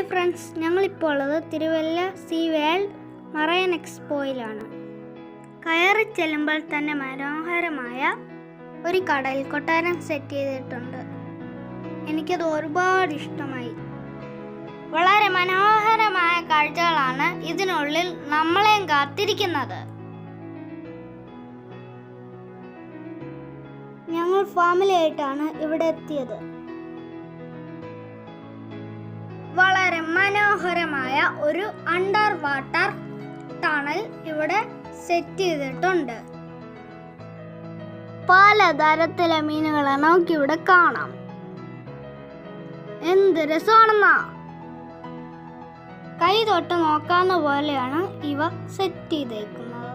Hi friends, ഞങ്ങളിപ്പോൾ ഉള്ളത് Thiruvalla see world marine എക്സ്പോയിലാണ്. കയറി ചെല്ലുമ്പോൾ തന്നെ മനോഹരമായ ഒരു കടൽ കൊട്ടാരം സെറ്റ് ചെയ്തിട്ടുണ്ട്. എനിക്കത് ഒരുപാട് ഇഷ്ടമായി. വളരെ മനോഹരമായ കാഴ്ചകളാണ് ഇതിനുള്ളിൽ നമ്മളെയും കാത്തിരിക്കുന്നത്. ഞങ്ങൾ ഫാമിലിയായിട്ടാണ് ഇവിടെ എത്തിയത്. വളരെ മനോഹരമായ ഒരു അണ്ടർ വാട്ടർ ടണൽ ഇവിടെ സെറ്റ് ചെയ്തിട്ടുണ്ട്. പലതരത്തിലെ മീനുകളെ നമുക്കിവിടെ കാണാം. എന്ത് രസമാണെന്നാ! കൈ തൊട്ട് നോക്കാവുന്ന പോലെയാണ് ഇവ സെറ്റ് ചെയ്തേക്കുന്നത്.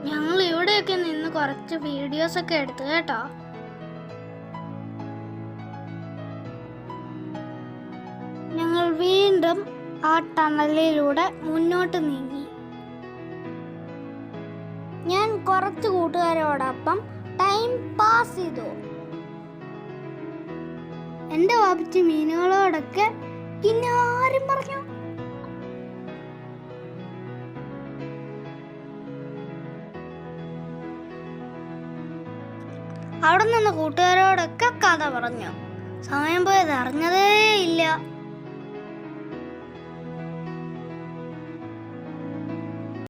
ഞങ്ങൾ ഇവിടെയൊക്കെ നിന്ന് കുറച്ച് വീഡിയോസ് ഒക്കെ എടുത്തു കേട്ടോ. ഞങ്ങൾ വീണ്ടും ആ ടണലിലൂടെ മുന്നോട്ട് നീങ്ങി. ഞാൻ കുറച്ച് കൂട്ടുകാരോടൊപ്പം ടൈം പാസ് ചെയ്തു. എന്റെ വാപ്പിച്ച് മീനുകളോടൊക്കെ കിന്നാരം പറഞ്ഞു. അവിടെ നിന്ന് കൂട്ടുകാരോടൊക്കെ കഥ പറഞ്ഞു. സമയം പോയത് അറിഞ്ഞതേ ഇല്ല.